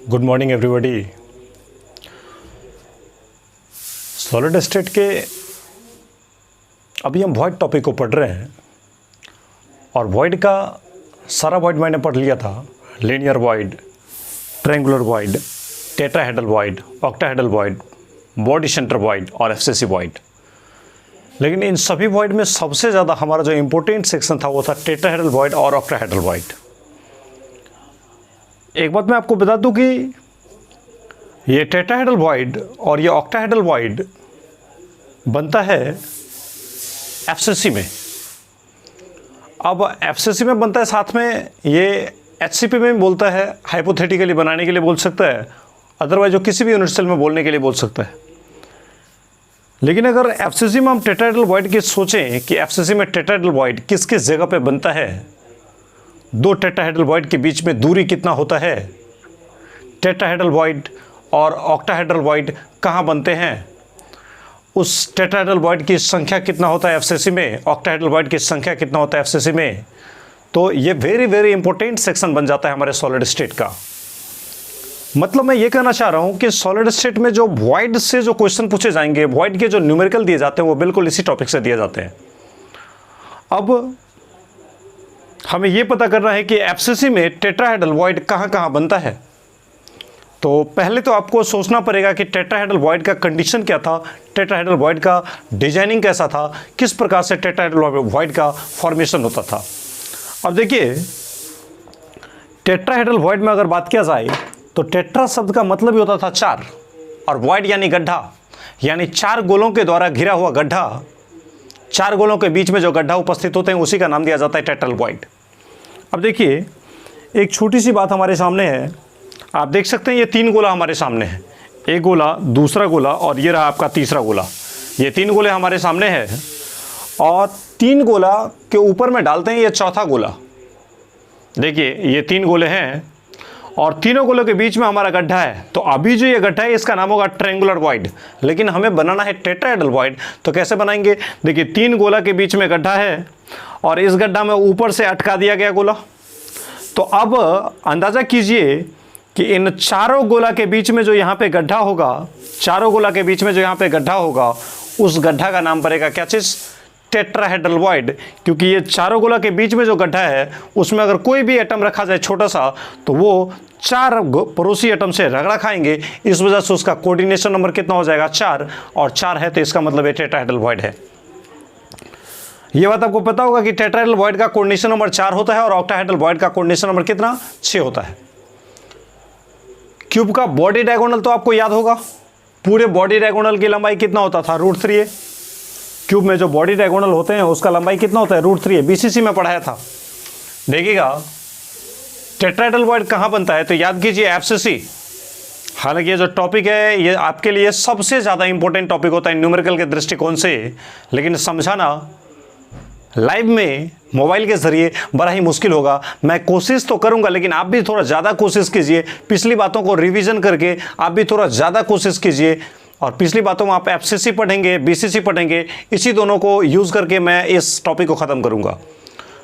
Good morning everybody. Solid state के अभी हम वॉइड टॉपिक को पढ़ रहे हैं और वॉइड का सारा वॉइड मैंने पढ़ लिया था। Linear void, triangular void, tetrahedral void, octahedral void, body centre void और एक्सेसिव वॉइड। लेकिन इन सभी वॉइड में सबसे ज़्यादा हमारा जो इम्पोर्टेंट सेक्शन था वो था टेट्राहेड्रल वॉइड और ऑक्टाहेड्रल वॉइड। एक बात मैं आपको बता दूं कि ये टेट्राहेड्रल वॉइड और ये ऑक्टाहेड्रल वॉइड बनता है एफसीसी में। अब एफसीसी में बनता है, साथ में ये एचसीपी में भी बोलता है, हाइपोथेटिकली बनाने के लिए बोल सकता है, अदरवाइज जो किसी भी यूनिट सेल में बोलने के लिए बोल सकता है। लेकिन अगर एफसीसी में हम टेट्राहेड्रल वॉइड की सोचें कि एफसीसी में टेट्राहेड्रल वॉइड किस किस जगह पे बनता है, दो टेट्राहेड्रल वॉइड के बीच में दूरी कितना होता है, टेट्राहेड्रल वॉइड और ऑक्टाहेड्रल वॉइड कहाँ बनते हैं, उस टेट्राहेड्रल वॉइड की संख्या कितना होता है एफसीसी में, ऑक्टाहेड्रल वॉइड की संख्या कितना होता है एफसीसी में, तो ये वेरी वेरी इंपॉर्टेंट सेक्शन बन जाता है हमारे सॉलिड स्टेट का। मतलब मैं ये कहना चाह रहा हूँ कि सॉलिड स्टेट में जो वॉइड से जो क्वेश्चन पूछे जाएंगे, वॉइड के जो न्यूमेरिकल दिए जाते हैं वो बिल्कुल इसी टॉपिक से दिए जाते हैं। अब हमें ये पता करना है कि एफसीसी में टेट्राहेड्रल वॉइड कहाँ कहाँ बनता है। तो पहले तो आपको सोचना पड़ेगा कि टेट्राहेड्रल वॉइड का कंडीशन क्या था, टेट्राहेड्रल वॉइड का डिजाइनिंग कैसा था, किस प्रकार से टेट्राहेड्रल वॉइड का फॉर्मेशन होता था। अब देखिए, टेट्राहेड्रल वॉइड में अगर बात किया जाए तो टेट्रा शब्द का मतलब ही होता था चार, और वॉइड यानी गड्ढा, यानी चार गोलों के द्वारा घिरा हुआ गड्ढा। चार गोलों के बीच में जो गड्ढा उपस्थित होते हैं उसी का नाम दिया जाता है टेट्राहेड्रल वॉइड। अब देखिए, एक छोटी सी बात हमारे सामने है। आप देख सकते हैं ये तीन गोला हमारे सामने है, एक गोला, दूसरा गोला और ये रहा आपका तीसरा गोला। ये तीन गोले हमारे सामने हैं और तीन गोला के ऊपर में डालते हैं ये चौथा गोला। देखिए ये तीन गोले हैं और तीनों गोलों के बीच में हमारा गड्ढा है। तो अभी जो ये गड्ढा है इसका नाम होगा ट्रायंगुलर वॉइड, लेकिन हमें बनाना है टेट्राहेड्रल वॉइड। तो कैसे बनाएंगे? देखिए, तीन गोला के बीच में गड्ढा है और इस गड्ढा में ऊपर से अटका दिया गया गोला। तो अब अंदाज़ा कीजिए कि इन चारों गोला के बीच में जो यहाँ पे गड्ढा होगा, चारों गोला के बीच में जो यहाँ पे गड्ढा होगा, उस गड्ढा का नाम पड़ेगा क्या चीज़? Tetrahedral void. क्योंकि ये चारों गोला के बीच में जो गड्ढा है उसमें अगर कोई भी एटम रखा जाए छोटा सा, तो वो चार पड़ोसी एटम से रगड़ा खाएंगे। इस वजह से उसका कोऑर्डिनेशन नंबर कितना हो जाएगा? 4, और 4 है तो इसका मतलब ये टेट्राहेड्रल वॉइड है। ये बात आपको पता होगा कि टेट्राहेड्रल वॉइड का कोऑर्डिनेशन नंबर 4 होता है और ऑक्टाहेड्रल वॉइड का कोऑर्डिनेशन नंबर कितना? 6 होता है। क्यूब का बॉडी डायगोनल तो आपको याद होगा, पूरे बॉडी डायगोनल की लंबाई कितना होता था? √3 है। क्यूब में जो बॉडी डायगोनल होते हैं उसका लंबाई कितना होता है? √3 है। बीसीसी में पढ़ाया था। देखिएगा टेट्राहेड्रल वॉइड कहाँ बनता है, तो याद कीजिए एफसीसी। हालांकि ये जो टॉपिक है ये आपके लिए सबसे ज़्यादा इंपॉर्टेंट टॉपिक होता है न्यूमेरिकल के दृष्टिकोण से, लेकिन समझाना लाइव में मोबाइल के ज़रिए बड़ा ही मुश्किल होगा। मैं कोशिश तो करूंगा, लेकिन आप भी थोड़ा ज़्यादा कोशिश कीजिए। पिछली बातों को रिवीजन करके आप भी थोड़ा ज़्यादा कोशिश कीजिए, और पिछली बातों में आप एफसीसी पढ़ेंगे, बीसीसी पढ़ेंगे, इसी दोनों को यूज़ करके मैं इस टॉपिक को ख़त्म करूंगा।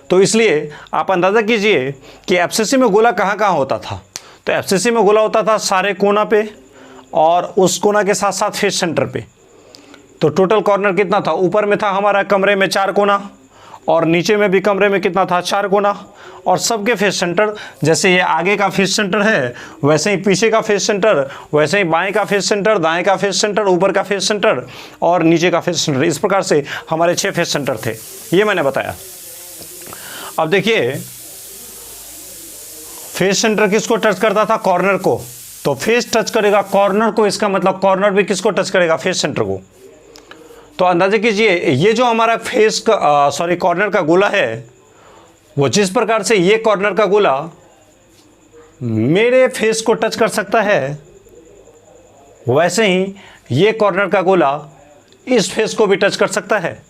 तो इसलिए आप अंदाज़ा कीजिए कि एफसीसी में गोला कहाँ कहाँ होता था। तो एफसीसी में गोला होता था सारे कोना पे और उस कोना के साथ साथ फेस सेंटर पे। तो टोटल कॉर्नर कितना था? ऊपर में था हमारा कमरे में 4 कोना और नीचे में भी कमरे में कितना था? 4 कोना। और सबके फेस सेंटर, जैसे ये आगे का फेस सेंटर है वैसे ही पीछे का फेस सेंटर, वैसे ही बाएं का फेस सेंटर, दाएं का फेस सेंटर, ऊपर का फेस सेंटर और नीचे का फेस सेंटर। इस प्रकार से हमारे 6 फेस सेंटर थे, ये मैंने बताया। अब देखिए, फेस सेंटर किसको टच करता था? कॉर्नर को। तो फेस टच करेगा कॉर्नर को, इसका मतलब कॉर्नर भी किसको टच करेगा? फेस सेंटर को। तो अंदाजे कीजिए ये जो हमारा फेस का कॉर्नर का गोला है, वो जिस प्रकार से ये कॉर्नर का गोला मेरे फेस को टच कर सकता है, वैसे ही ये कॉर्नर का गोला इस फेस को भी टच कर सकता है।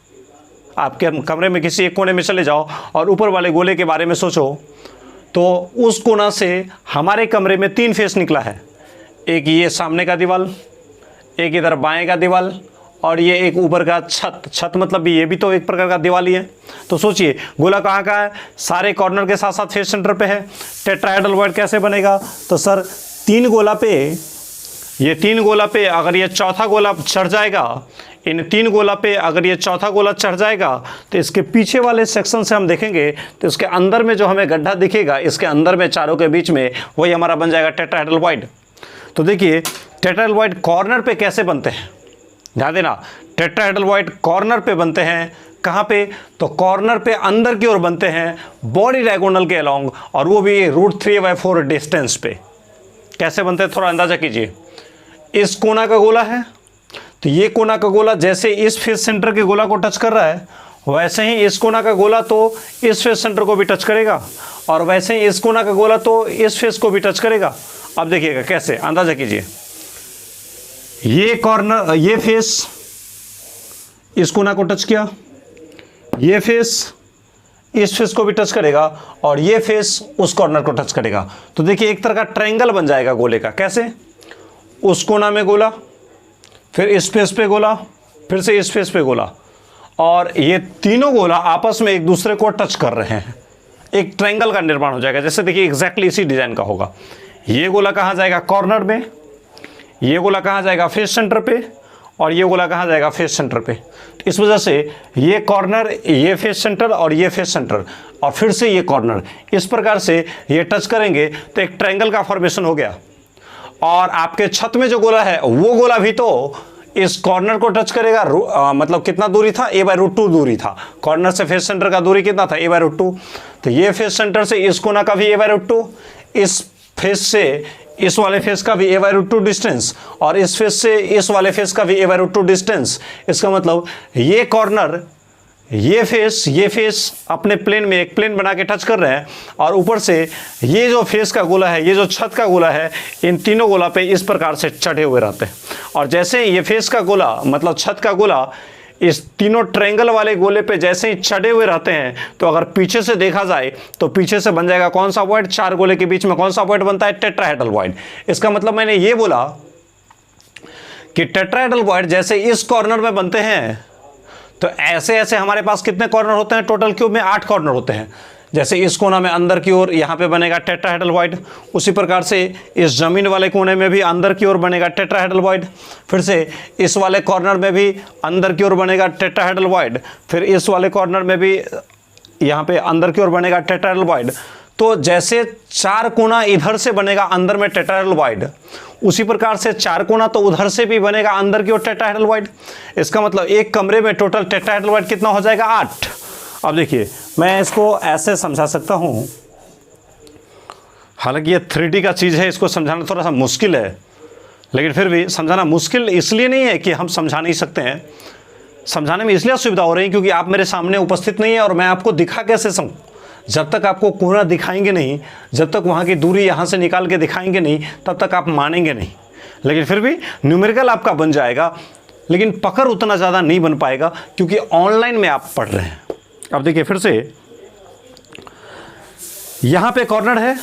आपके कमरे में किसी एक कोने में चले जाओ और ऊपर वाले गोले के बारे में सोचो, तो उस कोना से हमारे कमरे में 3 फेस निकला है। एक ये सामने का दीवार, एक इधर बाएं का दीवार और ये एक ऊपर का छत। छत मतलब भी ये भी तो एक प्रकार का दीवार ही है। तो सोचिए गोला कहाँ का है? सारे कॉर्नर के साथ साथ फेस सेंटर पे है। टेट्राहेड्रल वॉइड कैसे बनेगा? तो सर तीन गोला पे, ये तीन गोला पे अगर ये चौथा गोला चढ़ जाएगा, इन तीन गोला पे अगर ये चौथा गोला चढ़ जाएगा तो इसके पीछे वाले सेक्शन से हम देखेंगे तो इसके अंदर में जो हमें गड्ढा दिखेगा, इसके अंदर में चारों के बीच में, वही हमारा बन जाएगा टेट्राहेड्रल वॉइड। तो देखिए टेट्राहेड्रल वॉइड कॉर्नर पे कैसे बनते हैं, ध्यान देना, टेट्राहेड्रल वॉइड कॉर्नर पे बनते हैं। कहाँ पे? तो कॉर्नर पे अंदर की ओर बनते हैं, बॉडी डायगोनल के अलोंग, और वो भी √3/4 डिस्टेंस पे। कैसे बनते हैं थोड़ा अंदाजा कीजिए। इस कोना का गोला है, तो ये कोना का गोला जैसे इस फेस सेंटर के गोला को टच कर रहा है, वैसे ही इस कोना का गोला तो इस फेस सेंटर को भी टच करेगा, और वैसे ही इस कोना का गोला तो इस फेस को भी टच करेगा। अब देखिएगा कैसे, अंदाजा कीजिए। ये कॉर्नर, ये फेस इस कोना को टच किया, ये फेस इस फेस को भी टच करेगा, और ये फेस उस कॉर्नर को टच करेगा। तो देखिए एक तरह का ट्रायंगल बन जाएगा गोले का। कैसे? उस कोना में गोला, फिर इस फेस पे गोला, फिर से इस फेस पे गोला, और ये तीनों गोला आपस में एक दूसरे को टच कर रहे हैं, एक ट्रायंगल का निर्माण हो जाएगा। जैसे देखिए एग्जैक्टली इसी डिजाइन का होगा। ये गोला कहाँ जाएगा? कॉर्नर में। ये गोला कहाँ जाएगा? फेस सेंटर पे। और ये गोला कहाँ जाएगा? फेस सेंटर पे। तो इस वजह से ये कॉर्नर, ये फेस सेंटर और ये फेस सेंटर, और फिर से ये कॉर्नर, इस प्रकार से ये टच करेंगे तो एक ट्रायंगल का फॉर्मेशन हो गया। और आपके छत में जो गोला है वो गोला भी तो इस कॉर्नर को टच करेगा। मतलब कितना दूरी था? a/√2 दूरी था। कॉर्नर से फेस सेंटर का दूरी कितना था? a/√2। तो ये फेस सेंटर से इस कोना का भी a/√2, इस फेस से इस वाले फेस का भी a/√2 डिस्टेंस, और इस फेस से इस वाले फेस का भी a/√2 डिस्टेंस। इसका मतलब ये कॉर्नर, ये फेस अपने प्लेन में एक प्लेन बना के टच कर रहे हैं, और ऊपर से ये जो फेस का गोला है, ये जो छत का गोला है, इन तीनों गोला पे इस प्रकार से चढ़े हुए रहते हैं। और जैसे ये फेस का गोला मतलब छत का गोला इस तीनों ट्रायंगल वाले गोले पे जैसे ही चढ़े हुए रहते हैं, तो अगर पीछे से देखा जाए तो पीछे से बन जाएगा कौन सा वॉइड? चार गोले के बीच में कौन सा वॉइड बनता है? Tetrahedral void. इसका मतलब मैंने ये बोला कि टेट्राहेड्रल वॉइड जैसे इस कॉर्नर में बनते हैं, तो ऐसे ऐसे हमारे पास कितने कॉर्नर होते हैं? टोटल क्यूब में 8 कॉर्नर होते हैं। जैसे इस कोना में अंदर की ओर यहाँ पे बनेगा टेट्राहेड्रल वॉइड, उसी प्रकार से इस जमीन वाले कोने में भी अंदर की ओर बनेगा टेट्राहेड्रल वॉइड, फिर से इस वाले कॉर्नर में भी अंदर की ओर बनेगा टेट्राहेड्रल वॉइड, फिर इस वाले कॉर्नर में भी यहाँ पे अंदर की ओर बनेगा टेट्राहेड्रल वॉइड। तो जैसे चार कोना इधर से बनेगा अंदर में टेट्राहेड्रल वॉइड, उसी प्रकार से चार कोना तो उधर से भी बनेगा अंदर की ओर टेट्राहेड्रल वॉइड। इसका मतलब एक कमरे में टोटल टेट्राहेड्रल वॉइड कितना हो जाएगा? 8। अब देखिए मैं इसको ऐसे समझा सकता हूँ, हालांकि ये 3D का चीज़ है, इसको समझाना थोड़ा सा मुश्किल है, लेकिन फिर भी समझाना मुश्किल इसलिए नहीं है कि हम समझा नहीं सकते हैं, समझाने में इसलिए असुविधा हो रही है क्योंकि आप मेरे सामने उपस्थित नहीं है और मैं आपको दिखा कैसे जब तक आपको कोना दिखाएंगे नहीं, जब तक वहाँ की दूरी यहाँ से निकाल के दिखाएंगे नहीं, तब तक आप मानेंगे नहीं। लेकिन फिर भी न्यूमेरिकल आपका बन जाएगा, लेकिन पकड़ उतना ज़्यादा नहीं बन पाएगा क्योंकि ऑनलाइन में आप पढ़ रहे हैं। अब देखिए फिर से यहाँ पे कॉर्नर है,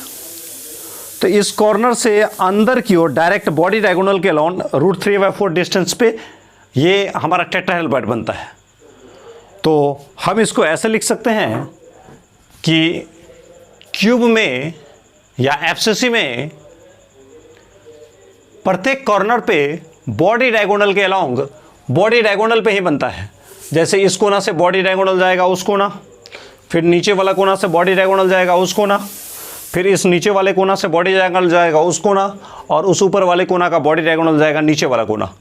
तो इस कॉर्नर से अंदर की ओर डायरेक्ट बॉडी डायगोनल के अलोंग √3/4 डिस्टेंस पे ये हमारा टेट्राहेड्रल वॉइड बनता है। तो हम इसको ऐसे लिख सकते हैं कि क्यूब में या एफसीसी में प्रत्येक कॉर्नर पे बॉडी डायगोनल के अलोंग, बॉडी डायगोनल पे ही बनता है। जैसे इस कोना से बॉडी डायगोनल जाएगा उस कोना, फिर नीचे वाला कोना से बॉडी डायगोनल जाएगा उस कोना, फिर इस नीचे वाले कोना से बॉडी डायगोनल जाएगा उस कोना, और उस ऊपर वाले कोना का बॉडी डायगोनल जाएगा नीचे वाला कोना।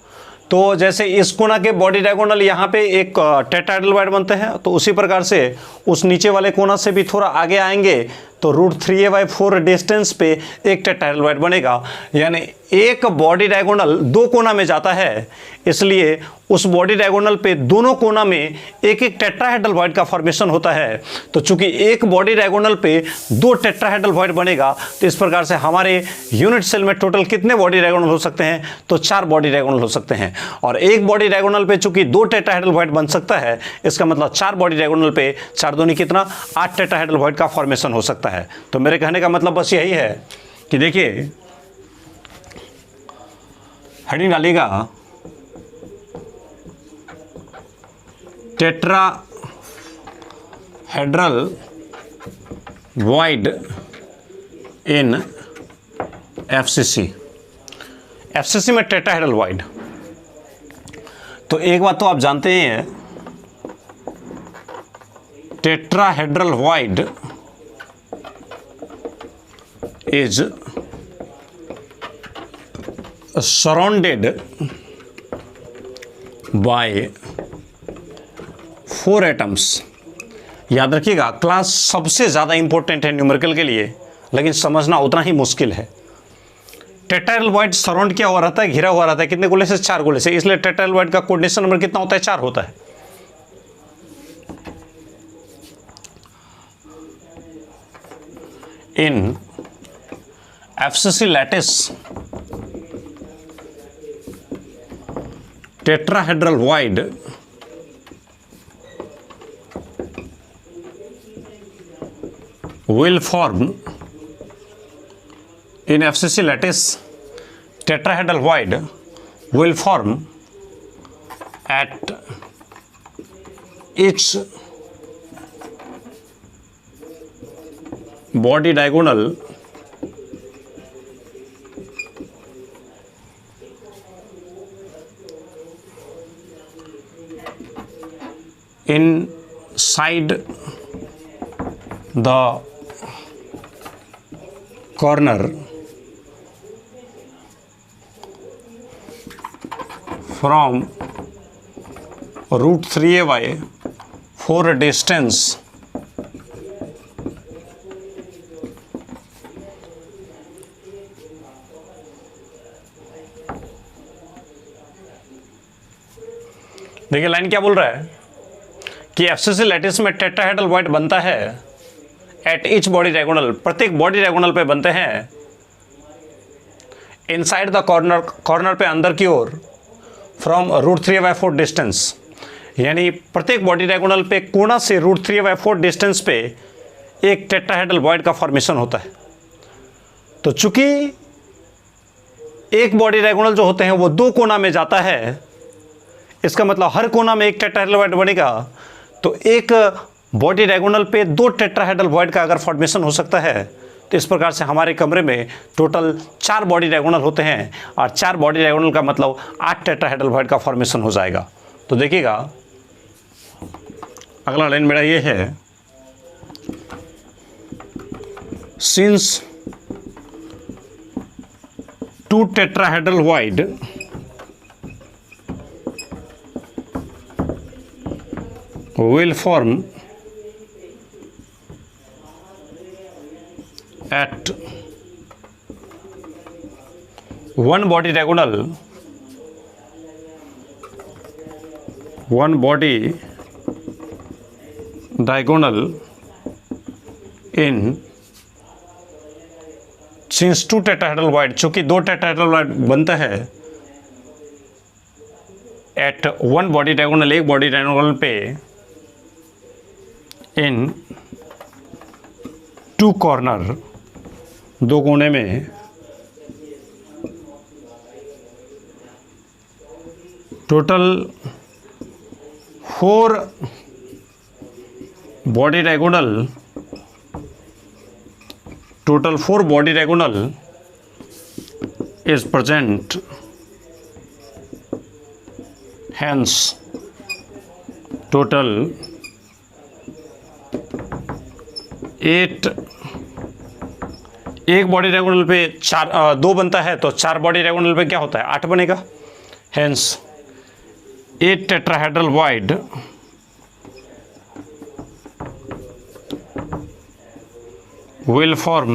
तो जैसे इस कोना के बॉडी डायगोनल यहाँ पे एक टेट्राहेड्रल वॉइड बनते हैं, तो उसी प्रकार से उस नीचे वाले कोना से भी थोड़ा आगे आएंगे तो √3/4 डिस्टेंस पे एक टेट्राहेड्रल वॉइड बनेगा। यानी एक बॉडी डायगोनल दो कोना में जाता है, इसलिए उस बॉडी डायगोनल पे दोनों कोना में एक एक टेट्राहेड्रल वॉइड का फॉर्मेशन होता है। तो चूंकि एक बॉडी डायगोनल पे दो टेट्राहेड्रल वॉइड बनेगा, तो इस प्रकार से हमारे यूनिट सेल में टोटल कितने बॉडी डायगोनल हो सकते हैं? तो 4 बॉडी डायगोनल हो सकते हैं। और एक बॉडी डायगोनल पे चूंकि दो टेट्राहेड्रल वॉइड बन सकता है, इसका मतलब 4 बॉडी डायगोनल पे 4 दूनी कितना? 8 टेट्राहेड्रल वॉइड का फॉर्मेशन हो सकता है। तो मेरे कहने का मतलब बस यही है कि देखिए हेडिंग डालिएगा टेट्राहेड्रल वॉइड इन एफसीसी। एफसीसी में टेट्राहेड्रल वॉइड, तो एक बात तो आप जानते ही हैं, tetrahedral void is surrounded by 4 atoms. याद रखिएगा, क्लास सबसे ज़्यादा इंपॉर्टेंट है न्यूमेरिकल के लिए, लेकिन समझना उतना ही मुश्किल है। टेट्राहेड्रल वॉइड सराउंड क्या हुआ रहता है, घिरा हुआ रहता है, कितने गोले से, 4 गोले से, इसलिए टेट्राहेड्रल वॉइड का कोऑर्डिनेशन नंबर कितना होता है, 4 होता है। In FCC lattice tetrahedral void will form in FCC lattice tetrahedral void will form at each body diagonal inside the corner from root 3a by 4 distance देखिए लाइन क्या बोल रहा है कि एफसीसी लैटिस में टेट्राहेड्रल वॉइड बनता है at each body diagonal, प्रत्येक बॉडी डायगोनल पे बनते हैं, इनसाइड द कॉर्नर, कॉर्नर पे अंदर की ओर, फ्रॉम रूट 3/4 डिस्टेंस, यानी प्रत्येक बॉडी डायगोनल पे कोना से रूट 3/4 डिस्टेंस पे एक टेट्राहेड्रल वॉइड का फॉर्मेशन होता है। तो चूंकि एक बॉडी डायगोनल जो होते हैं वो 2 कोना में जाता है, इसका मतलब हर कोना में एक टेट्राहेड्रल वॉइड बनेगा, तो एक बॉडी डायगोनल पे 2 टेट्राहेड्रल वॉइड का अगर फॉर्मेशन हो सकता है, तो इस प्रकार से हमारे कमरे में टोटल 4 बॉडी डायगोनल होते हैं, और 4 बॉडी डायगोनल का मतलब 8 टेट्राहेड्रल वॉइड का फॉर्मेशन हो जाएगा। तो देखिएगा अगला लाइन मेरा ये है, since 2 tetrahedral void will form at one body diagonal, in since 2 tetrahedral wide, चूंकि 2 tetrahedral wide बनता है एट 1 बॉडी डायगोनल, एक बॉडी डायगोनल पे, इन 2 कॉर्नर, 2 कोने में, total 4 body diagonal, total 4 body diagonal is present, hence total 8, एक body diagonal पे 2 बनता है, तो 4 बॉडी डायगोनल पे क्या होता है, 8 बनेगा। Hence 8 tetrahedral void will form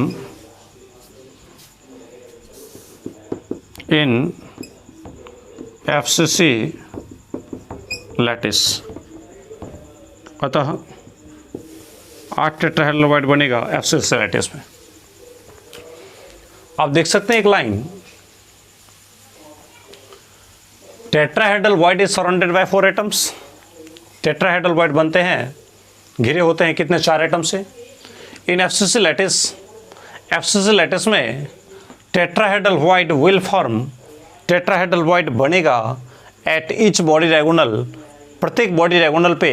in FCC lattice, अतः 8 टेट्राहेड्रल वॉइड बनेगा FCC लैटिस में। आप देख सकते हैं एक line, tetrahedral void is surrounded by 4 atoms. Tetrahedral void बनते हैं, घिरे होते हैं कितने, 4 एटम से। इन FCC लैटिस में tetrahedral void will form, tetrahedral void बनेगा एट ईच बॉडी डायगोनल, प्रत्येक बॉडी डायगोनल पे,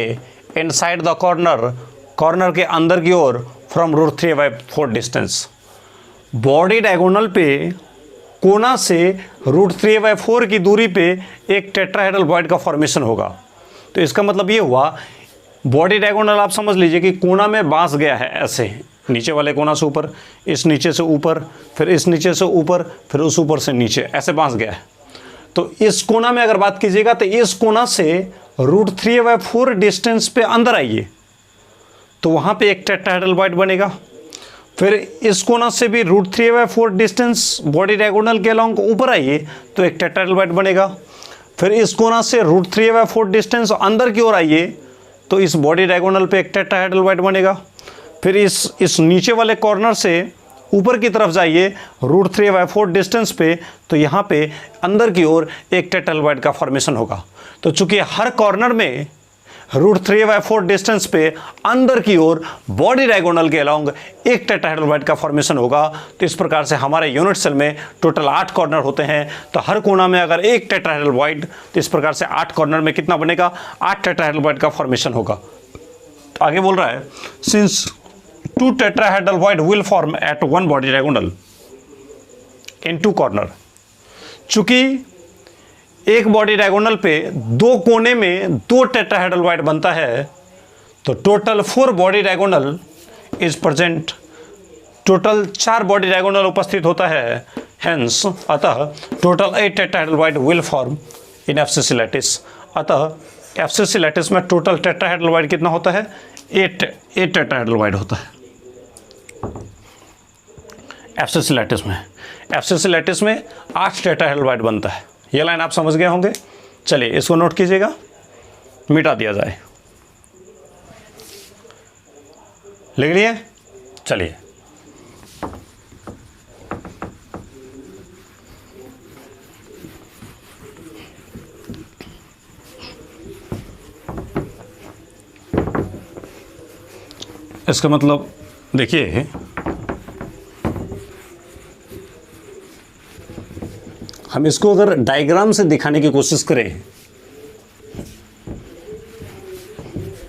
इनसाइड द कॉर्नर, कॉर्नर के अंदर की ओर, from root 3/4 distance. Body diagonal पे कोना से √3/4 की दूरी पे एक टेट्राहेड्रल वॉइड का फॉर्मेशन होगा। तो इसका मतलब ये हुआ, बॉडी डायगोनल आप समझ लीजिए कि कोना में बांस गया है ऐसे, नीचे वाले कोना से ऊपर, इस नीचे से ऊपर, फिर इस नीचे से ऊपर, फिर उस ऊपर से नीचे, ऐसे बांस गया है। तो इस कोना में अगर बात कीजिएगा तो इस कोना से √3/4 डिस्टेंस पे अंदर आइए तो वहाँ पे एक टेट्राहेड्रल वॉइड बनेगा। फिर इस कोना से भी √3/4 डिस्टेंस बॉडी डायगोनल के अलॉन्ग ऊपर आइए तो एक टेट्राहेड्रल वॉइड बनेगा। फिर इस कोना से √3/4 डिस्टेंस अंदर की ओर आइए तो इस बॉडी डायगोनल पे एक टेट्राहेड्रल वॉइड बनेगा। फिर इस नीचे वाले कॉर्नर से ऊपर की तरफ जाइए √3/4 डिस्टेंस पे तो यहाँ पे अंदर की ओर एक टेट्राहेड्रल वॉइड का फॉर्मेशन होगा। तो चूंकि हर कॉर्नर में √3/4 डिस्टेंस पे अंदर की ओर बॉडी डायगोनल के अलॉन्ग एक टेट्राहेड्रल वॉइड का फॉर्मेशन होगा। तो इस प्रकार से हमारे यूनिट सेल में टोटल 8 कॉर्नर होते हैं। तो हर कोना में अगर एक टेट्राहेड्रल वॉइड, तो इस प्रकार से 8 कॉर्नर में कितना बनेगा, 8 टेट्राहेड्रल वॉइड का फॉर्मेशन होगा। तो आगे बोल रहा है, since 2 tetrahedral void will form at one body diagonal in 2 corner। चूंकि एक बॉडी डायगोनल पे 2 कोने में 2 टेट्राहेड्रल वॉइड बनता है तो total 4 body diagonal is present, total 4 body diagonal उपस्थित होता है। हेंस अतः total 8 tetrahedral void will form in FCC lattice. अतः एफसीसी लैटिस में टोटल टेट्राहेड्रल वॉइड कितना होता है, 8 टेट्राहेड्रल वॉइड होता है एफसीसी लैटिस में 8 टेट्राहेड्रल वॉइड बनता है। ये लाइन आप समझ गए होंगे। चलिए इसको नोट कीजिएगा, मिटा दिया जाए। लिख लिए, चलिए इसका मतलब देखिए, हम इसको अगर डायग्राम से दिखाने की कोशिश करें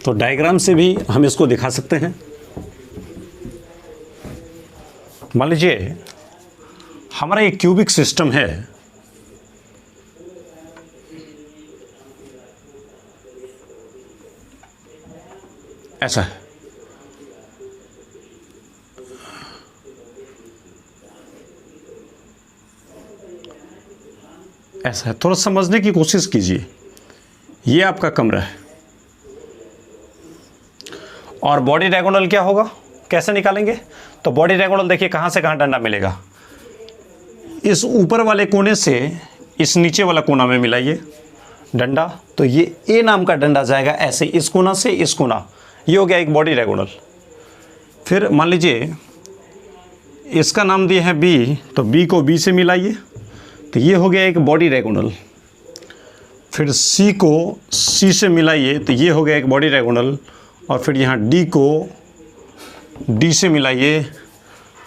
तो डायग्राम से भी हम इसको दिखा सकते हैं। मान लीजिए हमारा एक क्यूबिक सिस्टम है, ऐसा है, ऐसा है। थोड़ा समझने की कोशिश कीजिए। ये आपका कमरा है और बॉडी डायगोनल क्या होगा, कैसे निकालेंगे? तो बॉडी डायगोनल देखिए कहाँ से कहाँ डंडा मिलेगा, इस ऊपर वाले कोने से इस नीचे वाला कोना में मिलाइए डंडा, तो ये ए नाम का डंडा जाएगा ऐसे इस कोना से इस कोना, ये हो गया एक बॉडी डायगोनल। फिर मान लीजिए इसका नाम दिया है बी, तो बी को बी से मिलाइए तो ये हो गया एक बॉडी डायगोनल। फिर सी को सी से मिलाइए तो ये हो गया एक बॉडी डायगोनल। और फिर यहाँ डी को डी से मिलाइए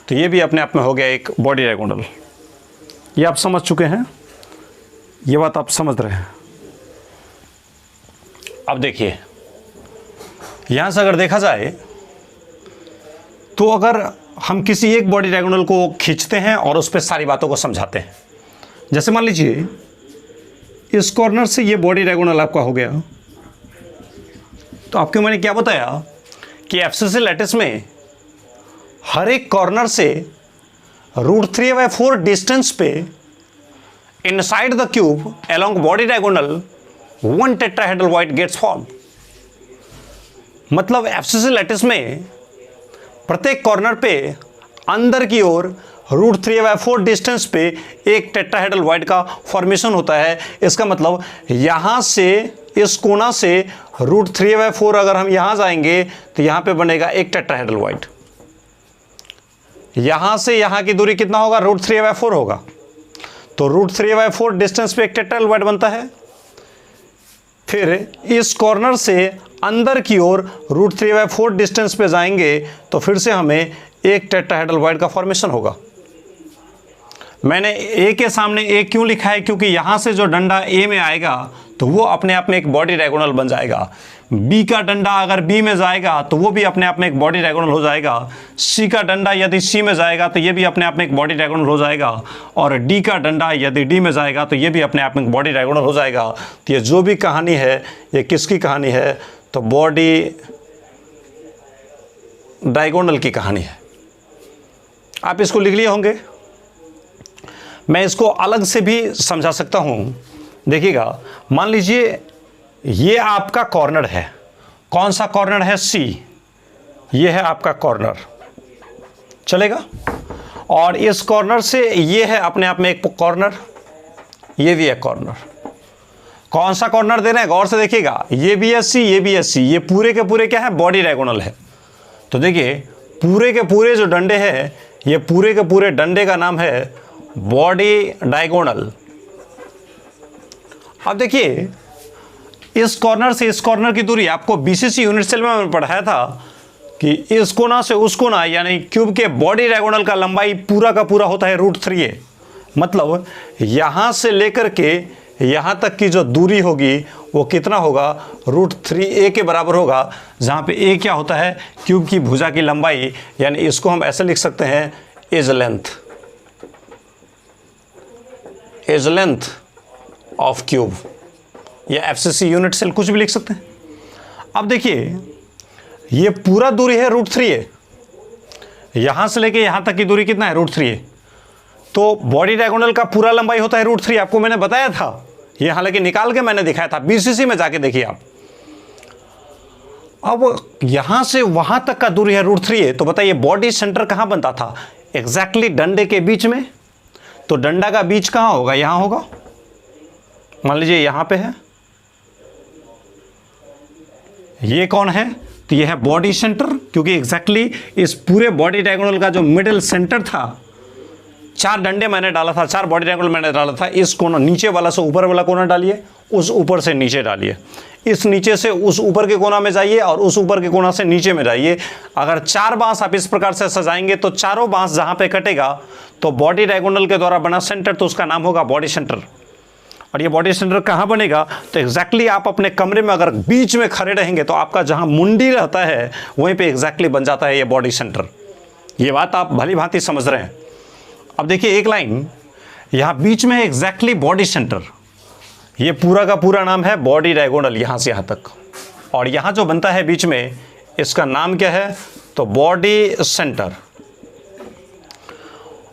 तो ये भी अपने आप में हो गया एक बॉडी डायगोनल। ये आप समझ चुके हैं, ये बात आप समझ रहे हैं। अब देखिए यहाँ से अगर देखा जाए तो अगर हम किसी एक बॉडी डायगोनल को खींचते हैं और उस पर सारी बातों को समझाते हैं, जैसे मान लीजिए इस कॉर्नर से ये बॉडी डायगोनल आपका हो गया, तो आपको मैंने क्या बताया कि एफसीसी लैटिस में हर एक कॉर्नर से √3/4 डिस्टेंस पे inside the cube along body diagonal 1 tetrahedral void gets form. मतलब एफसीसी लैटिस में प्रत्येक कॉर्नर पे अंदर की ओर √3/4 डिस्टेंस पे एक टेट्राहेड्रल वॉइड का फॉर्मेशन होता है। इसका मतलब यहाँ से इस कोना से √3/4 अगर हम यहाँ जाएंगे तो यहाँ पे बनेगा एक टेट्राहेड्रल वॉइड। यहाँ से यहाँ की दूरी कितना होगा, √3/4 होगा, तो √3/4 डिस्टेंस पे एक टेट्राहेड्रल वॉइड बनता है। फिर इस कॉर्नर से अंदर की ओर √3/4 डिस्टेंस पे जाएंगे तो फिर से हमें एक टेट्राहेड्रल वॉइड का फॉर्मेशन होगा। मैंने ए के सामने ए क्यों लिखा है, क्योंकि यहाँ से जो डंडा ए में आएगा तो वो अपने आप में एक बॉडी डायगोनल बन जाएगा। बी का डंडा अगर बी में जाएगा तो वो भी अपने आप में एक बॉडी डायगोनल हो जाएगा। सी का डंडा यदि सी में जाएगा तो ये भी अपने आप में एक बॉडी डायगोनल हो जाएगा। और डी का डंडा यदि डी में जाएगा तो ये भी अपने आप में एक बॉडी डायगोनल हो जाएगा। तो ये जो भी कहानी है ये किसकी कहानी है? तो बॉडी डायगोनल की कहानी है। आप इसको लिख लिए होंगे। मैं इसको अलग से भी समझा सकता हूं। देखिएगा, मान लीजिए ये आपका कॉर्नर है। कौन सा कॉर्नर है? सी। ये है आपका कॉर्नर, चलेगा। और इस कॉर्नर से ये है अपने आप में एक कॉर्नर, ये भी एक कॉर्नर। कौन सा कॉर्नर दे रहे हैं? गौर से देखिएगा, ये भी है सी, ये भी है सी। ये पूरे के पूरे क्या है? बॉडी डायगोनल है। तो देखिए, पूरे के पूरे जो डंडे हैं, ये पूरे के पूरे डंडे का नाम है बॉडी डायगोनल। अब देखिए, इस कॉर्नर से इस कॉर्नर की दूरी आपको बीसीसी यूनिट सेल में मैंने पढ़ाया था कि इस कोना से उस कोना यानी क्यूब के बॉडी डायगोनल का लंबाई पूरा का पूरा होता है √3a। मतलब यहां से लेकर के यहां तक की जो दूरी होगी वो कितना होगा? √3a के बराबर होगा, जहां पे a क्या होता है? क्यूब की भुजा की लंबाई। यानी इसको हम ऐसे लिख सकते हैं, एज लेंथ ऑफ क्यूब, या एफसीसी यूनिट सेल, कुछ भी लिख सकते हैं। अब देखिए, ये पूरा दूरी है √3a। यहां से लेके यहां तक की दूरी कितना है? √3a। तो बॉडी डायगोनल का पूरा लंबाई होता है √3। आपको मैंने बताया था, ये हालांकि निकाल के मैंने दिखाया था, बीसीसी में जाके देखिए आप। अब यहां से वहां तक का दूरी है √3a। तो बताइए बॉडी सेंटर कहां बनता था? एग्जैक्टली डंडे के बीच में। तो डंडा का बीच कहां होगा? यहां होगा। मान लीजिए यहां पे है, ये कौन है? तो ये है बॉडी सेंटर, क्योंकि एग्जैक्टली इस पूरे बॉडी डायगोनल का जो मिडिल सेंटर था, 4 डंडे मैंने डाला था, 4 बॉडी डायगोनल मैंने डाला था। इस कोना, नीचे वाला से ऊपर वाला कोना डालिए, उस ऊपर से नीचे डालिए, इस नीचे से उस ऊपर के कोना में जाइए, और उस ऊपर के कोना से नीचे में जाइए। अगर 4 बांस आप इस प्रकार से सजाएंगे तो चारों बांस जहां पे कटेगा तो बॉडी डायगोनल के द्वारा बना सेंटर, तो उसका नाम होगा बॉडी सेंटर। और ये बॉडी सेंटर कहाँ बनेगा? तो एग्जैक्टली आप अपने कमरे में अगर बीच में खड़े रहेंगे तो आपका जहाँ मुंडी रहता है वहीं पे एग्जैक्टली बन जाता है ये बॉडी सेंटर। ये बात आप भली भांति समझ रहे हैं। अब देखिए, एक लाइन यहाँ बीच में है एग्जैक्टली बॉडी सेंटर। ये पूरा का पूरा नाम है बॉडी डायगोनल, यहाँ से यहाँ तक। और यहाँ जो बनता है बीच में, इसका नाम क्या है? तो बॉडी सेंटर।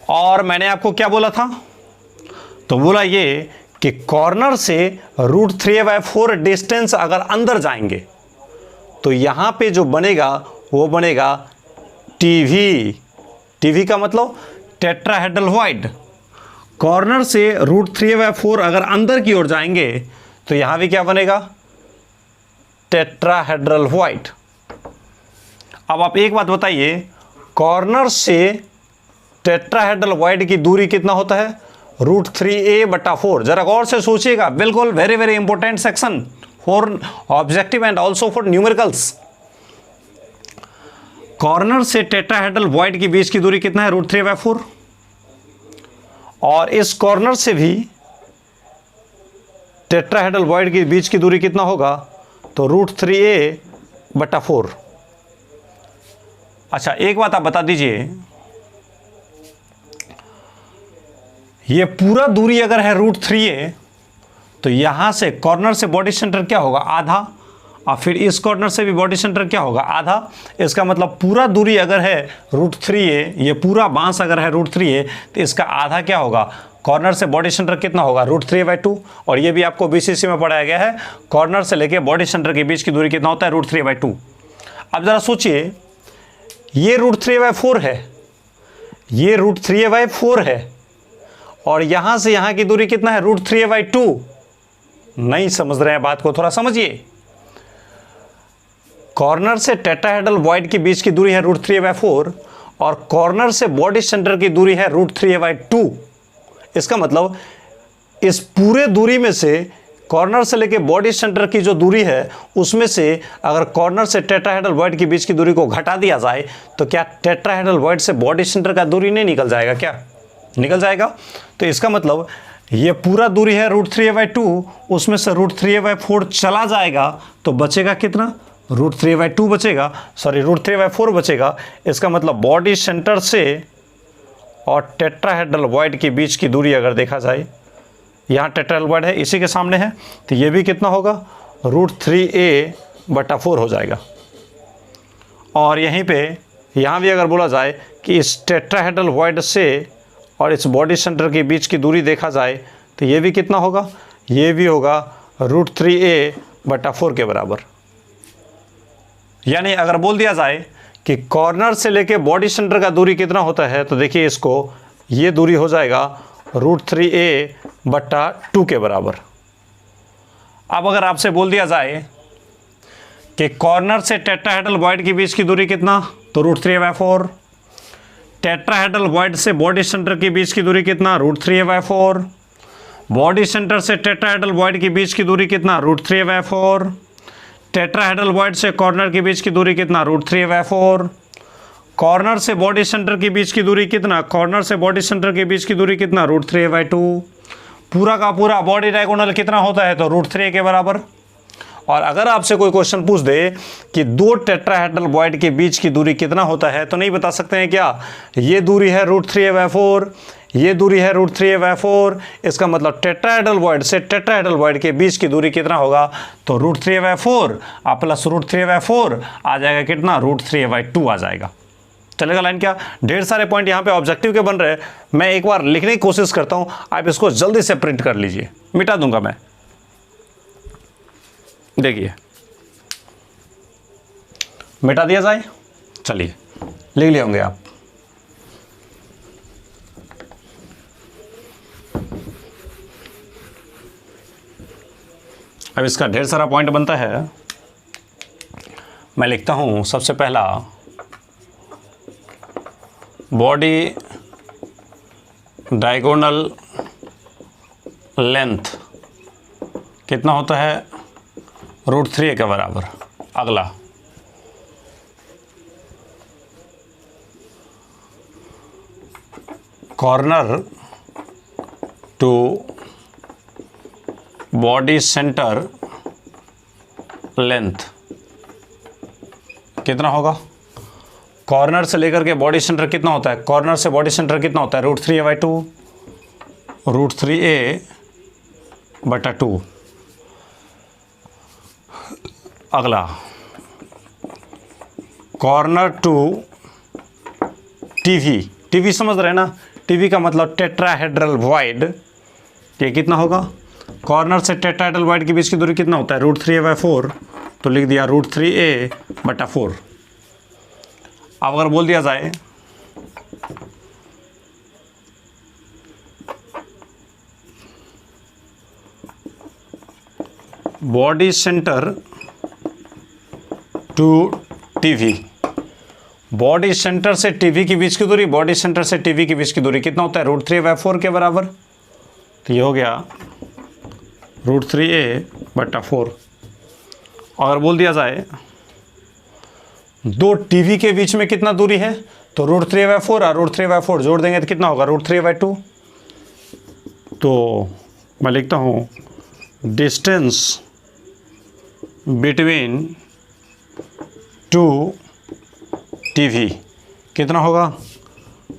और मैंने आपको क्या बोला था? तो बोला ये कि कॉर्नर से √3a/4 डिस्टेंस अगर अंदर जाएंगे तो यहां पे जो बनेगा वो बनेगा टीवी। टीवी का मतलब टेट्राहेड्रल वॉइड। कॉर्नर से √3a/4 अगर अंदर की ओर जाएंगे तो यहां भी क्या बनेगा? Tetrahedral void. अब आप एक बात बताइए, कॉर्नर से टेट्राहेड्रल वॉइड की दूरी कितना होता है? √3a/4। जरा गौर से सोचिएगा, बिल्कुल very very important section for objective and also for numericals. Corner से टेट्राहेड्रल वॉइड की बीच की दूरी कितना है? √3a/4। और इस कॉर्नर से भी टेट्राहेड्रल वॉइड के बीच की दूरी कितना होगा? तो √3a/4। अच्छा, एक बात आप बता दीजिए, ये पूरा दूरी अगर है √3a तो यहां से कॉर्नर से बॉडी सेंटर क्या होगा? आधा। और फिर इस कॉर्नर से भी बॉडी सेंटर क्या होगा? आधा। इसका मतलब पूरा दूरी अगर है √3a, ये पूरा बांस अगर है √3a तो इसका आधा क्या होगा? कॉर्नर से बॉडी सेंटर कितना होगा? √3a/2। और ये भी आपको बीसीसी में पढ़ाया गया है, कॉर्नर से लेके बॉडी सेंटर के बीच की दूरी कितना होता है? √3a/2। अब जरा सोचिए, ये √3a/4 है, ये √3a/4 है, और यहां से यहां की दूरी कितना है? √3a/2। नहीं समझ रहे हैं बात को? थोड़ा समझिए। कॉर्नर से टेट्राहेड्रल वॉइड के बीच की दूरी है √3a/4 और कॉर्नर से बॉडी सेंटर की दूरी है √3a/2। इसका मतलब इस पूरे दूरी में से कॉर्नर से लेके बॉडी सेंटर की जो दूरी है उसमें से अगर कॉर्नर से टेट्राहेड्रल वॉइड के बीच की दूरी को घटा दिया जाए तो क्या टेट्राहेड्रल वॉइड से बॉडी सेंटर का दूरी नहीं निकल जाएगा? क्या निकल जाएगा? तो इसका मतलब ये पूरा दूरी है √3a/2, उसमें से √3a/4 चला जाएगा तो बचेगा कितना, √3a/2 बचेगा, सॉरी √3a/4 बचेगा। इसका मतलब बॉडी सेंटर से और टेट्राहेड्रल वॉइड के बीच की दूरी अगर देखा जाए, यहाँ टेट्राहेड्रल वॉइड है, इसी के सामने है, तो ये भी कितना होगा, √3a/4 हो जाएगा। और यहीं पे यहाँ भी अगर बोला जाए कि इस टेट्राहेड्रल वॉइड से और इस बॉडी सेंटर के बीच की दूरी देखा जाए तो ये भी कितना होगा, ये भी होगा √3a/4 के बराबर। यानी अगर बोल दिया जाए कि कॉर्नर से लेके बॉडी सेंटर का दूरी कितना होता है, तो देखिए इसको, ये दूरी हो जाएगा √3a/2 के बराबर। अब अगर आपसे बोल दिया जाए कि कॉर्नर से टेट्राहेड्रल वॉइड के बीच की दूरी कितना, तो √3a/4, टेट्राहेड्रल वॉइड से बॉडी सेंटर के बीच की दूरी कितना, √3a/4, बॉडी सेंटर से टेट्राहेड्रल वॉइड के बीच की दूरी कितना, √3a/4, टेट्राहेड्रल वॉइड से कॉर्नर के बीच की दूरी कितना, √3a/4, कॉर्नर से बॉडी सेंटर के बीच की दूरी कितना, कॉर्नर से बॉडी सेंटर के बीच की दूरी कितना, √3a/2। पूरा का पूरा बॉडी डायगोनल कितना होता है, तो √3a के बराबर। और अगर आपसे कोई क्वेश्चन पूछ दे कि दो टेट्राहेड्रल वॉइड के बीच की दूरी कितना होता है, तो नहीं बता सकते हैं क्या, ये दूरी है √3a/4, ये दूरी है √3a/4, इसका मतलब टेट्राहेड्रल वॉइड से टेट्राहेड्रल वॉइड के बीच की दूरी कितना होगा, तो √3a/4 प्लस √3a/4 आ जाएगा कितना, √3a/2 आ जाएगा। चलेगा लाइन क्या, ढेर सारे पॉइंट यहाँ पे ऑब्जेक्टिव के बन रहे हैं। मैं एक बार लिखने की कोशिश करता हूँ, आप इसको जल्दी से प्रिंट कर लीजिए, मिटा दूंगा मैं। देखिए मिटा दिया जाए, चलिए लिख लिए होंगे आप। अब इसका ढेर सारा पॉइंट बनता है, मैं लिखता हूं सबसे पहला, बॉडी डायगोनल लेंथ कितना होता है, √3a के बराबर। अगला corner to body centre length कितना होगा, कॉर्नर से लेकर के बॉडी सेंटर कितना होता है, कॉर्नर से बॉडी सेंटर कितना होता है, √3a/2, √3a/2। अगला कॉर्नर टू टीवी, टीवी समझ रहे हैं ना, टीवी का मतलब टेट्राहेड्रल वॉइड, ये कितना होगा, कॉर्नर से टेट्राहेड्रल वॉइड के बीच की दूरी कितना होता है, √3a/4, तो लिख दिया √3a/4। अब अगर बोल दिया जाए body centre to TV, body centre से टीवी के बीच की दूरी, बॉडी सेंटर से टीवी के बीच की दूरी कितना होता है, √3a/4 के बराबर। तो ये हो गया √3a/4। और बोल दिया जाए दो टीवी के बीच में कितना दूरी है, तो √3a/4 और √3a/4 जोड़ देंगे तो कितना होगा, √3a/2। तो मैं लिखता हूँ डिस्टेंस बिटवीन टू टीवी कितना होगा,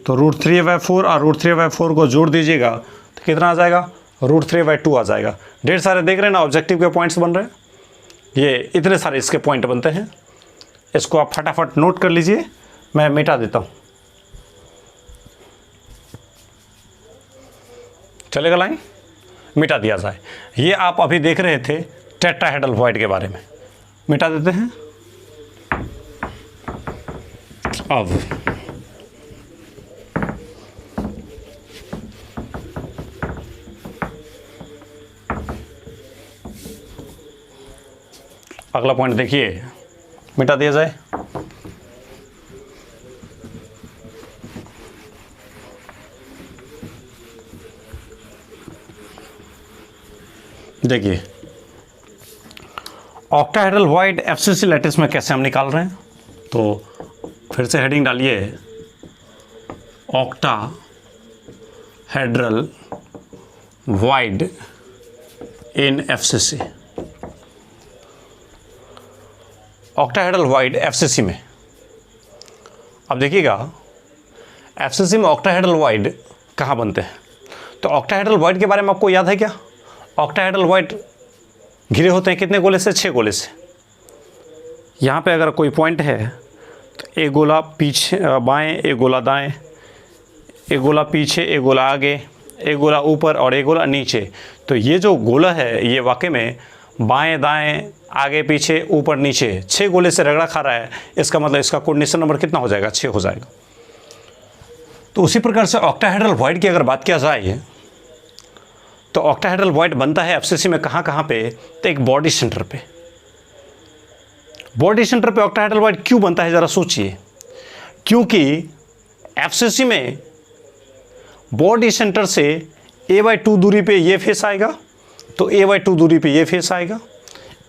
तो √3a/4 और √3a/4 को जोड़ दीजिएगा तो कितना आ जाएगा, √3a/2 आ जाएगा। ढेर सारे देख रहे हैं ना ऑब्जेक्टिव के पॉइंट्स बन रहे हैं, ये इतने सारे इसके पॉइंट बनते हैं। इसको आप फटाफट नोट कर लीजिए, मैं मिटा देता हूँ। चलेगा लाइन, मिटा दिया जाए। ये आप अभी देख रहे थे टेट्राहेड्रल वॉइड के बारे में, मिटा देते हैं। अब अगला पॉइंट देखिए, मिटा दिया जाए। देखिए ऑक्टाहेड्रल वॉइड एफसीसी लैटिस में कैसे हम निकाल रहे हैं, तो फिर से हेडिंग डालिए octahedral void in FCC, octahedral void FCC में। अब देखिएगा FCC में ऑक्टाहेड्रल void कहाँ बनते हैं। तो ऑक्टाहेड्रल void के बारे में आपको याद है क्या? ऑक्टाहेड्रल void घिरे होते हैं कितने गोले से? 6 गोले से। यहाँ पे अगर कोई पॉइंट है तो एक गोला पीछे बाएं, एक गोला दाएं, एक गोला पीछे, एक गोला आगे, एक गोला ऊपर और एक गोला नीचे। तो ये जो गोला है ये वाकई में बाएं दाएं, आगे पीछे, ऊपर नीचे 6 गोले से रगड़ा खा रहा है। इसका मतलब इसका कोऑर्डिनेशन नंबर कितना हो जाएगा? 6 हो जाएगा। तो उसी प्रकार से ऑक्टाहेड्रल void की अगर बात किया जाए तो ऑक्टाहेड्रल void बनता है FCC में कहाँ पे? तो एक बॉडी सेंटर पे। बॉडी सेंटर पे ऑक्टाहेड्रल void क्यों बनता है ज़रा सोचिए। क्योंकि FCC में बॉडी सेंटर से a/2 दूरी पे ये फेस आएगा, तो a/2 दूरी पे ये फेस आएगा,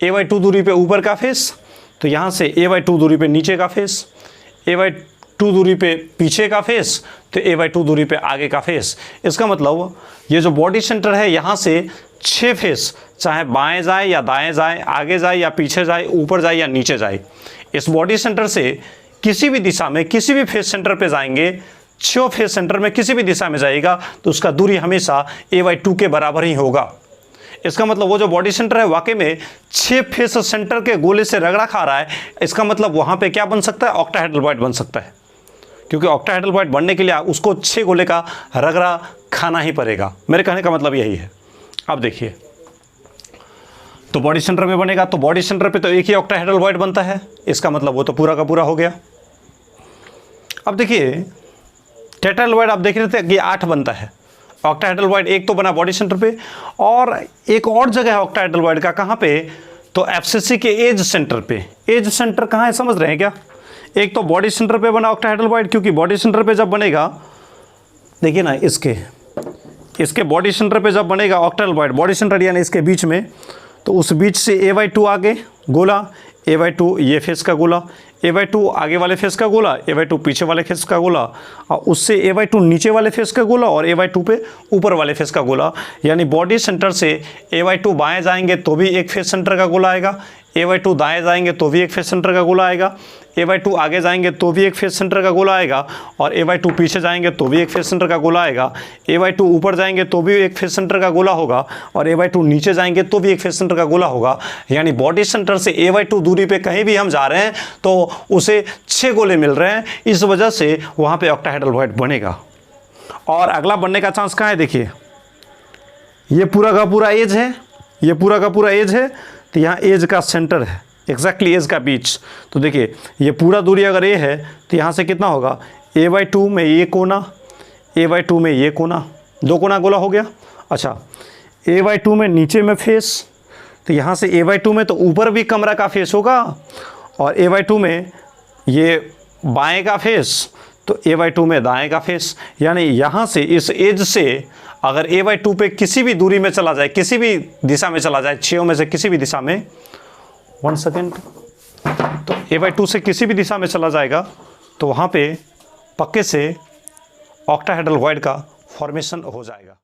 a/2 दूरी पे ऊपर का फेस, तो यहाँ से a/2 दूरी पे नीचे का फेस, a/2 दूरी पे पीछे का फेस, तो a/2 दूरी पे आगे का फेस। इसका मतलब ये जो बॉडी सेंटर है यहाँ से 6 फेस, चाहे बाएं जाए या दाएं जाए, आगे जाए या पीछे जाए, ऊपर जाए या नीचे जाए, इस बॉडी सेंटर से किसी भी दिशा में किसी भी फेस सेंटर पे जाएंगे, 6 फेस सेंटर में किसी भी दिशा में जाएगा तो उसका दूरी हमेशा a/2 के बराबर ही होगा। इसका मतलब वो जो बॉडी सेंटर है वाकई में 6 फेस सेंटर के गोले से रगड़ा खा रहा है। इसका मतलब वहाँ पे क्या बन सकता है? ऑक्टाहेड्रल void बन सकता है। क्योंकि ऑक्टाहेड्रल void बनने के लिए उसको 6 गोले का रगड़ा खाना ही पड़ेगा। मेरे कहने का मतलब यही है। अब देखिए, तो बॉडी सेंटर में बनेगा तो बॉडी सेंटर पे तो एक ही ऑक्टाहेड्रल void बनता है। इसका मतलब वो तो पूरा का पूरा हो गया। अब देखिए टेट्राहेड्रल void आप देख रहे थे कि 8 बनता है। ऑक्टाहेड्रल void एक तो बना बॉडी सेंटर पे, और एक और जगह है ऑक्टाहेड्रल void का, कहाँ पे? तो FCC के एज सेंटर पे। एज सेंटर कहाँ है समझ रहे हैं क्या? एक तो बॉडी सेंटर पे बना ऑक्टाहेड्रल void, क्योंकि बॉडी सेंटर पे जब बनेगा, देखिए ना, इसके बॉडी सेंटर पे जब बनेगा ऑक्टाहेड्रल void, बॉडी सेंटर यानी इसके बीच में, तो उस बीच से a/2 आगे गोला, a/2 ये फेस का गोला, a/2 आगे वाले फेस का गोला, a/2 पीछे वाले फेस का गोला, और उससे a/2 नीचे वाले फेस का गोला, और a/2 पे ऊपर वाले फेस का गोला। यानी बॉडी सेंटर से a/2 बाएं जाएंगे तो भी एक फेस सेंटर का गोला आएगा, a/2 दाएं जाएंगे तो भी एक फेस सेंटर का गोला आएगा, a/2 आगे जाएंगे तो भी एक फेस सेंटर का गोला आएगा, और a/2 पीछे जाएंगे तो भी एक फेस सेंटर का गोला आएगा, a/2 ऊपर जाएंगे तो भी एक फेस सेंटर का गोला होगा, और a/2 नीचे जाएंगे तो भी एक फेस सेंटर का गोला होगा। यानी बॉडी सेंटर से a/2 दूरी पे कहीं भी हम जा रहे हैं तो उसे 6 गोले मिल रहे हैं। इस वजह से वहाँ पे ऑक्टाहेड्रल void बनेगा। और अगला बनने का चांस कहाँ है? देखिए ये पूरा का पूरा एज है, ये पूरा का पूरा एज है, तो यहाँ एज का सेंटर है, एग्जैक्टली एज का बीच। तो देखिए ये पूरा दूरी अगर ये है तो यहाँ से कितना होगा? a/2 में ये कोना, a/2 में ये कोना, 2 कोना गोला हो गया। अच्छा, a/2 में नीचे में फेस, तो यहाँ से a/2 में तो ऊपर भी कमरा का फेस होगा, और a/2 में ये बाएं का फेस, तो a/2 में दाएं का फेस। यानी यहाँ से इस एज से अगर a/2 पे किसी भी दूरी में चला जाए, किसी भी दिशा में चला जाए, 6 में से किसी भी दिशा में, 1 सेकेंड, तो a/2 से किसी भी दिशा में चला जाएगा तो वहाँ पे पक्के से ऑक्टाहेड्रल void का फॉर्मेशन हो जाएगा।